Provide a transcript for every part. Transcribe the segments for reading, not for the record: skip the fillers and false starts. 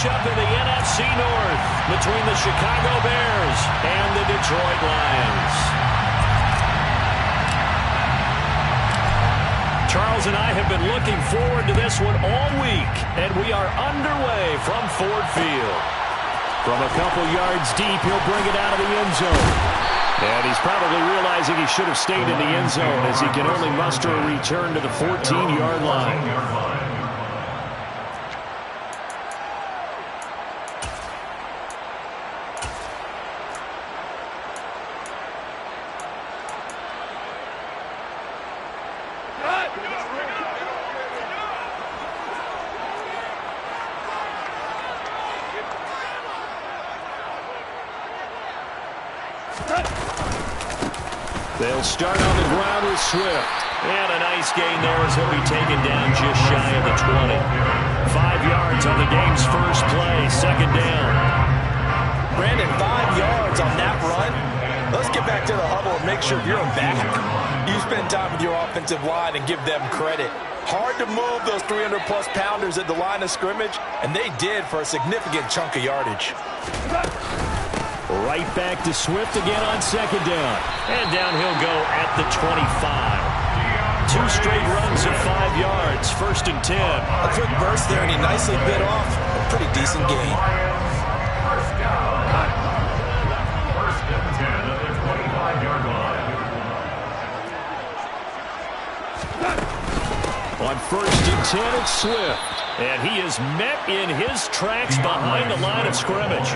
matchup in the NFC North between the Chicago Bears and the Detroit Lions. Charles and I have been looking forward to this one all week, and we are underway from Ford Field. From a couple yards deep, he'll bring it out of the end zone. And he's probably realizing he should have stayed in the end zone as he can only muster a return to the 14-yard line. They'll start on the ground with Swift. And a nice gain there as he'll be taken down just shy of the 20. 5 yards on the game's first play, second down. Brandon, 5 yards on that run. Let's get back to the huddle and make sure you're back. You spend time with your offensive line and give them credit. Hard to move those 300-plus pounders at the line of scrimmage, and they did for a significant chunk of yardage. Right back to Swift again on second down. And down he'll go at the 25. 2 straight runs of 5 yards, first and 10. A quick burst there, and he nicely bit off a pretty decent gain. First and 10 at the 25-yard line. On first and 10, it's Swift. And he is met in his tracks behind the line of scrimmage.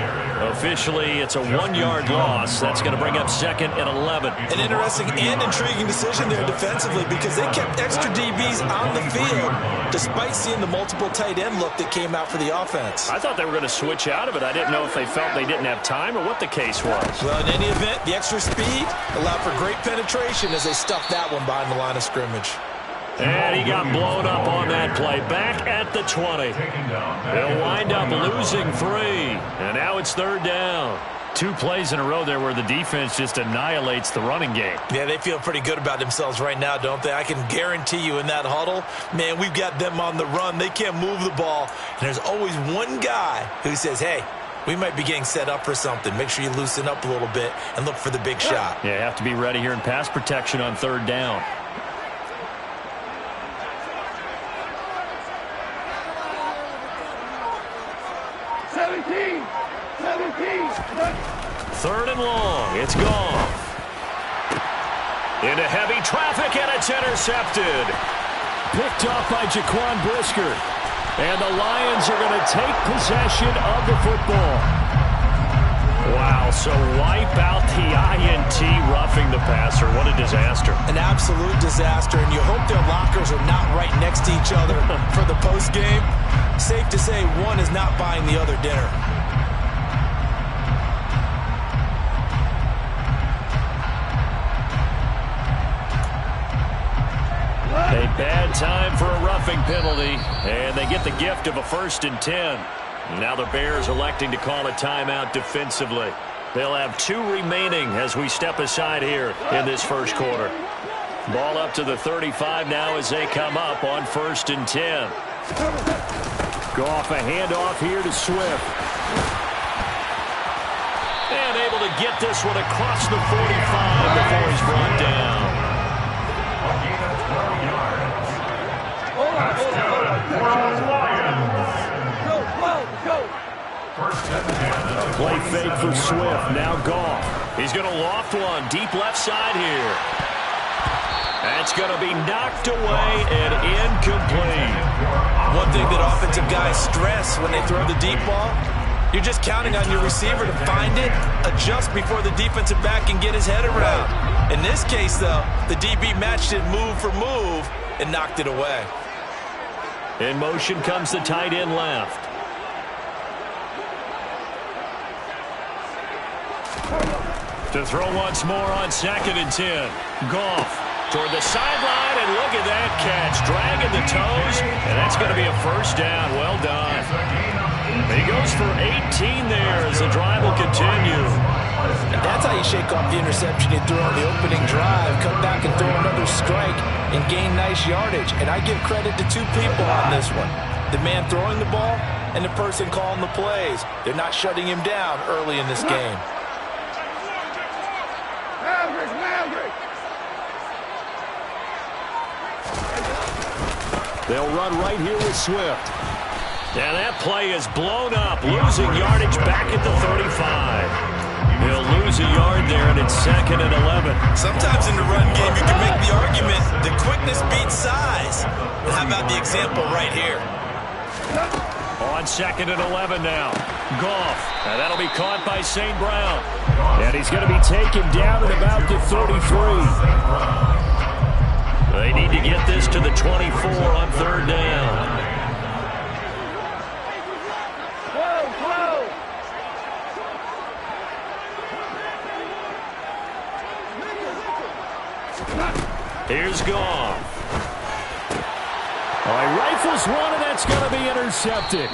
Officially, it's a 1-yard loss. That's going to bring up second and 11. An interesting and intriguing decision there defensively because they kept extra DBs on the field despite seeing the multiple tight end look that came out for the offense. I thought they were going to switch out of it. I didn't know if they felt they didn't have time or what the case was. Well, in any event, the extra speed allowed for great penetration as they stuffed that one behind the line of scrimmage. And he got blown up on that play. Back at the 20. They'll wind up losing 3. And now it's third down. 2 plays in a row there where the defense just annihilates the running game. Yeah, they feel pretty good about themselves right now, don't they? I can guarantee you in that huddle, man, we've got them on the run. They can't move the ball. And there's always one guy who says, hey, we might be getting set up for something. Make sure you loosen up a little bit and look for the big shot. Yeah, you have to be ready here in pass protection on third down. Third and long. It's Goff. Into heavy traffic, and it's intercepted. Picked off by Jaquan Brisker. And the Lions are going to take possession of the football. Wow, so wipe out the INT roughing the passer. What a disaster. An absolute disaster, and you hope their lockers are not right next to each other for the postgame. Safe to say one is not buying the other dinner. A bad time for a roughing penalty, and they get the gift of a first and 10. Now the Bears electing to call a timeout defensively. They'll have 2 remaining as we step aside here in this first quarter. Ball up to the 35 now as they come up on first and 10. Goff a handoff here to Swift. And able to get this one across the 45 before he's brought down. Play fake for Swift. Now Goff. He's going to loft one deep left side here. That's going to be knocked away and incomplete. One thing that offensive guys stress when they throw the deep ball, you're just counting on your receiver to find it, adjust before the defensive back can get his head around. In this case, though, the DB matched it move for move and knocked it away. In motion comes the tight end left. To throw once more on second and 10. Goff toward the sideline, and look at that catch. Dragging the toes, and that's going to be a first down. Well done. He goes for 18 there as the drive will continue. And that's how you shake off the interception you threw on the opening drive. Come back and throw another strike and gain nice yardage. And I give credit to 2 people on this one. the man throwing the ball and the person calling the plays. They're not shutting him down early in this game. They'll run right here with Swift. And that play is blown up, losing yardage back at the 35. He'll lose a yard there, and it's 2nd and 11. Sometimes in the run game, you can make the argument that quickness beats size. And how about the example right here? On 2nd and 11 now. Goff. And that'll be caught by St. Brown. And he's going to be taken down at about the 33. They need to get this to the 24 on 3rd down. Here's Goff. He rifles one, and that's going to be intercepted.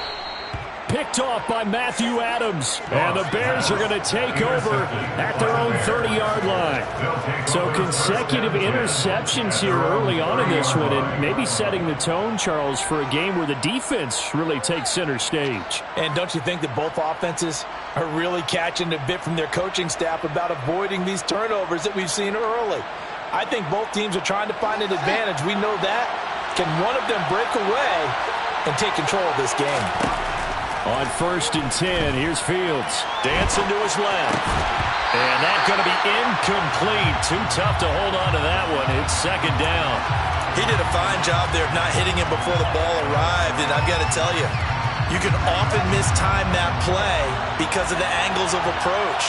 Picked off by Matthew Adams. And the Bears are going to take over at their own 30-yard line. So consecutive interceptions here early on in this one, and maybe setting the tone, Charles, for a game where the defense really takes center stage. And don't you think that both offenses are really catching a bit from their coaching staff about avoiding these turnovers that we've seen early? I think both teams are trying to find an advantage. We know that. Can one of them break away and take control of this game? On 1st and 10, here's Fields. Dancing to his left. And that's going to be incomplete. Too tough to hold on to that one. It's 2nd down. He did a fine job there of not hitting him before the ball arrived. And I've got to tell you, you can often mistime that play because of the angles of approach.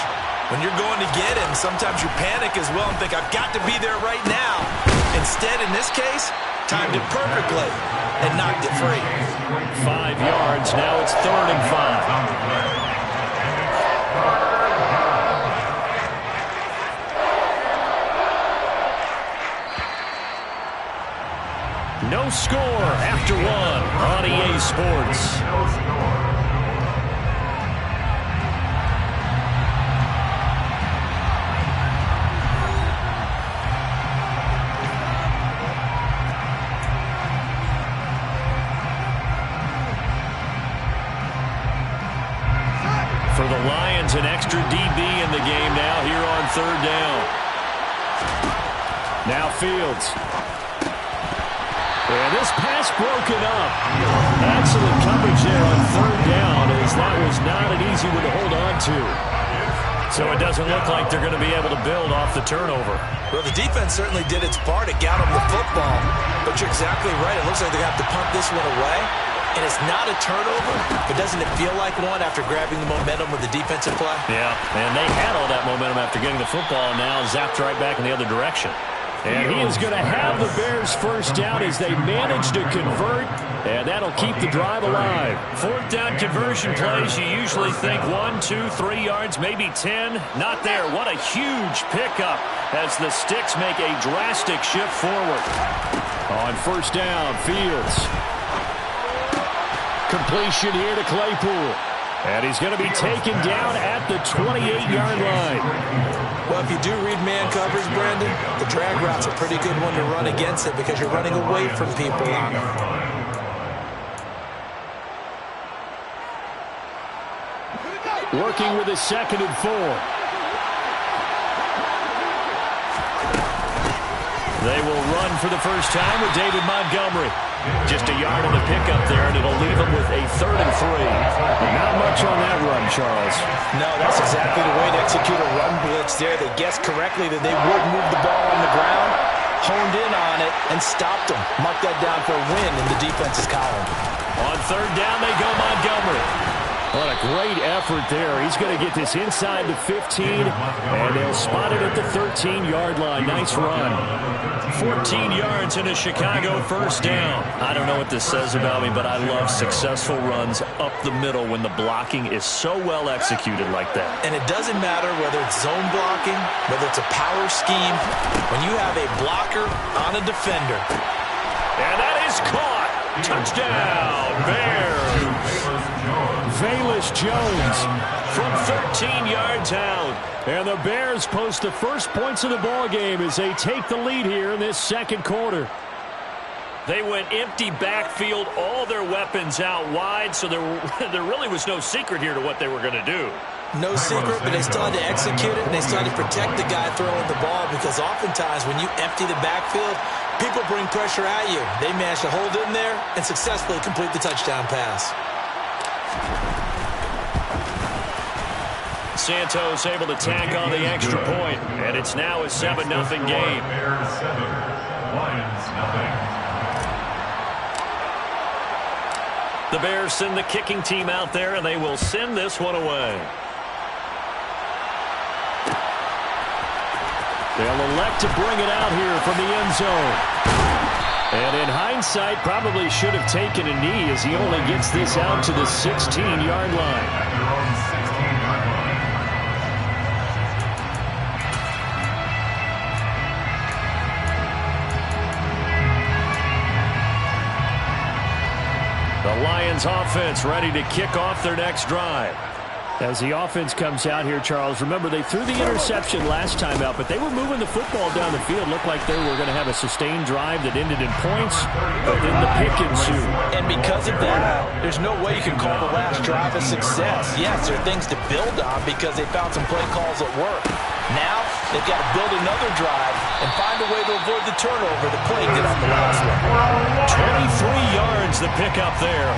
When you're going to get him, sometimes you panic as well and think, I've got to be there right now. Instead, in this case, timed it perfectly and knocked it free. 5 yards. Now it's 3rd and 5. No score after 1 on EA Sports. For the Lions, an extra DB in the game now here on 3rd down. Now Fields. And this pass broken up. Excellent coverage there on 3rd down, as that was not an easy one to hold on to. So it doesn't look like they're going to be able to build off the turnover. Well, the defense certainly did its part. It got them the football. But you're exactly right. It looks like they have to punt this one away. And it's not a turnover, but doesn't it feel like one after grabbing the momentum with the defensive play? Yeah, and they had all that momentum after getting the football, and now zapped right back in the other direction. And he is going to have the Bears 1st down as they manage to convert, and that'll keep the drive alive. 4th down conversion plays, you usually think 1, 2, 3 yards, maybe 10. Not there. What a huge pickup as the Sticks make a drastic shift forward. On 1st down, Fields. Completion here to Claypool. And he's going to be taken down at the 28-yard line. Well, if you do read man coverage, Brandon, the drag route's a pretty good one to run against it because you're running away from people on it. Working with a 2nd and 4. They will run for the first time with David Montgomery. Just a yard on the pickup there, and it'll leave them with a 3rd and 3. Not much on that run, Charles. No, that's exactly the way to execute a run blitz there. They guessed correctly that they would move the ball on the ground, honed in on it, and stopped them. Mark that down for a win in the defense's column. On 3rd down, they go Montgomery. What a great effort there. He's going to get this inside the 15, and they'll spot it at the 13-yard line. Nice run. 14 yards in a Chicago 1st down. I don't know what this says about me, but I love successful runs up the middle when the blocking is so well executed like that. And it doesn't matter whether it's zone blocking, whether it's a power scheme. When you have a blocker on a defender. And that is caught. Touchdown, Bears. Velus Jones from 13 yards out. And the Bears post the first points of the ball game as they take the lead here in this 2nd quarter. They went empty backfield, all their weapons out wide, so there really was no secret here to what they were going to do. No secret, but they still had to execute it, and they still had to protect the guy throwing the ball, because oftentimes when you empty the backfield, people bring pressure at you. They managed to hold in there and successfully complete the touchdown pass. Santos able to tack on the extra point, and it's now a 7-0 game. Bears 7, Lions nothing. The Bears send the kicking team out there, and they will send this one away. They'll elect to bring it out here from the end zone. And in hindsight, probably should have taken a knee as he only gets this out to the 16-yard line. At their own 16-yard line. The Lions offense ready to kick off their next drive. As the offense comes out here, Charles, remember they threw the interception last time out, but they were moving the football down the field. Looked like they were going to have a sustained drive that ended in points, but then the pick ensued. And because of that, there's no way you can call the last drive a success. Yes, there are things to build on because they found some play calls that work. Now, they've got to build another drive and find a way to avoid the turnover that plagued it on the last one. 23 yards the pickup there.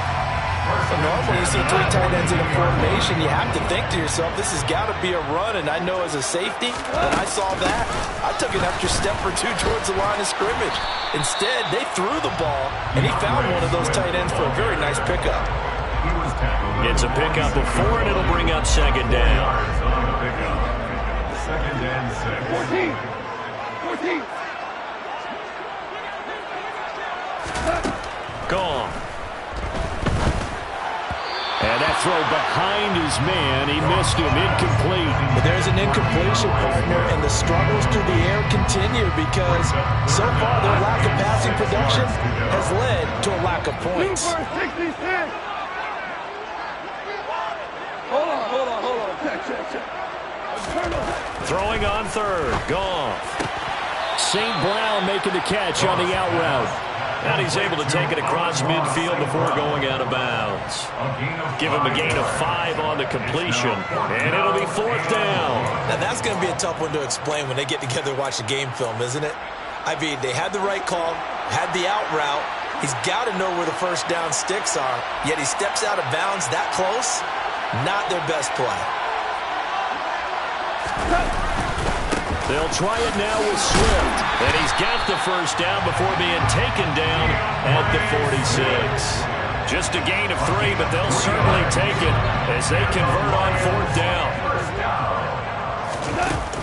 So normally you see three tight ends in a formation, you have to think to yourself, this has got to be a run, and I know as a safety, when I saw that, I took an extra step or two towards the line of scrimmage. Instead, they threw the ball, and he found one of those tight ends for a very nice pickup. It's a pickup of 4, and it'll bring up second down. Second and 6. 14. Gone. And that throw behind his man, he missed him, incomplete. But there's an incompletion, partner, and the struggles through the air continue because so far their lack of passing production has led to a lack of points. Hold on. Check. Throwing on third, Goff. St. Brown making the catch on the out route. And he's able to take it across midfield before going out of bounds. Give him a gain of 5 on the completion, and it'll be 4th down. Now that's going to be a tough one to explain when they get together and watch the game film, isn't it? I mean, they had the right call, had the out route. He's got to know where the first down sticks are, yet he steps out of bounds that close. Not their best play. They'll try it now with Swift. And he's got the first down before being taken down at the 46. Just a gain of 3, but they'll certainly take it as they convert on 4th down.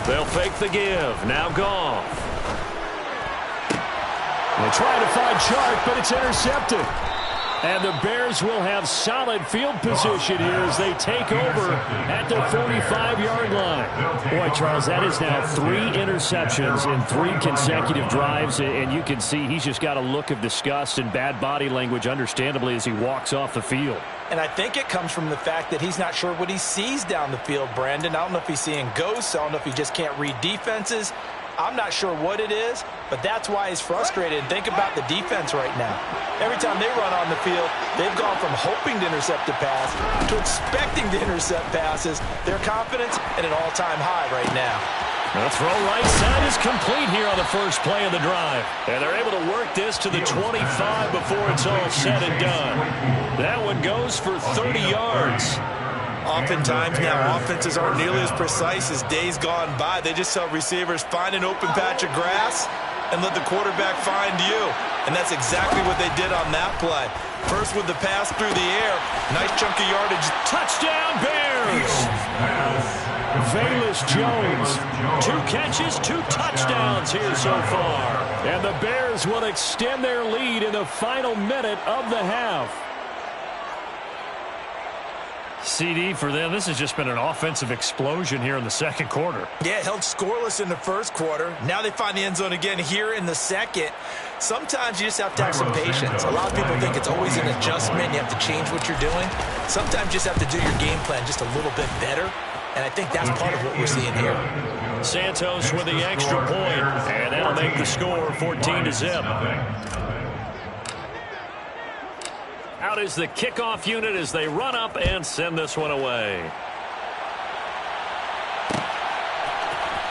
They'll fake the give. Now Goff. They try to find Chark, but it's intercepted. And the Bears will have solid field position here as they take over at their 45-yard line. Boy, Charles, that is now 3 interceptions in 3 consecutive drives, and you can see he's just got a look of disgust and bad body language, understandably, as he walks off the field. And I think it comes from the fact that he's not sure what he sees down the field, Brandon. I don't know if he's seeing ghosts. I don't know if he just can't read defenses. I'm not sure what it is, but that's why he's frustrated. Think about the defense right now. Every time they run on the field, they've gone from hoping to intercept a pass to expecting to intercept passes. Their confidence at an all-time high right now. The throw right side is complete here on the first play of the drive. And they're able to work this to the 25 before it's all said and done. That one goes for 30 yards. Oftentimes now, offenses aren't nearly as precise as days gone by. They just tell receivers, find an open patch of grass and let the quarterback find you. And that's exactly what they did on that play. First with the pass through the air. Nice chunk of yardage. Touchdown, Bears! Velus Jones, 2 catches, 2 touchdowns here so far. And the Bears will extend their lead in the final minute of the half. CD for them, this has just been an offensive explosion here in the second quarter. Yeah, held scoreless in the first quarter. Now they find the end zone again here in the second. Sometimes you just have to have some patience. A lot of people think it's always an adjustment. You have to change what you're doing. Sometimes you just have to do your game plan just a little bit better. And I think that's part of what we're seeing here. Santos with the extra point, and that'll make the score 14-0. Out is the kickoff unit as they run up and send this one away.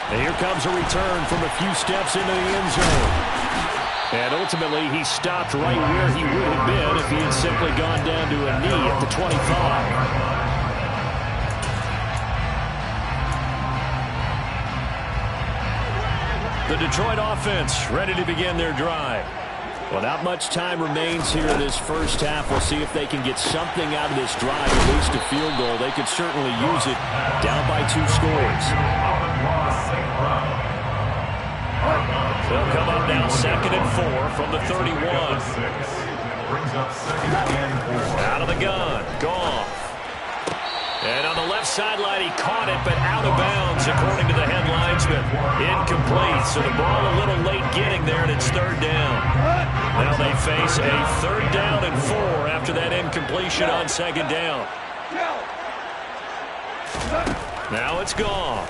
And here comes a return from a few steps into the end zone. And ultimately, he stopped right where he would have been if he had simply gone down to a knee at the 25. The Detroit offense ready to begin their drive. Well, not much time remains here in this first half. We'll see if they can get something out of this drive, at least a field goal. They could certainly use it down by 2 scores. They'll come up now 2nd and 4 from the 31. Out of the gun. Goff. And on the left sideline, he caught it, but out of bounds, according to the head linesman. Incomplete, so the ball a little late getting there, and it's 3rd down. Now they face a 3rd down and 4 after that incompletion on 2nd down. Now it's Goff.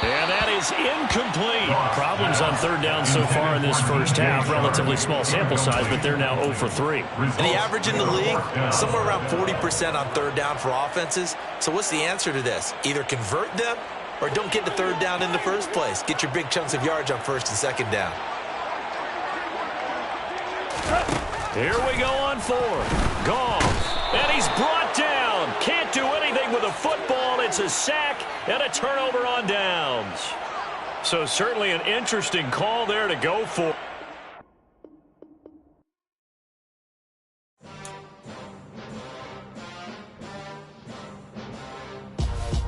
And that is incomplete. Problems on 3rd down so far in this first half. Relatively small sample size, but they're now 0 for 3. And the average in the league, somewhere around 40% on 3rd down for offenses. So what's the answer to this? Either convert them or don't get to 3rd down in the first place. Get your big chunks of yards on 1st and 2nd down. Here we go on 4th. Goff. And he's brought down. Can't do anything with a football. It's a sack and a turnover on downs. So certainly an interesting call there to go for.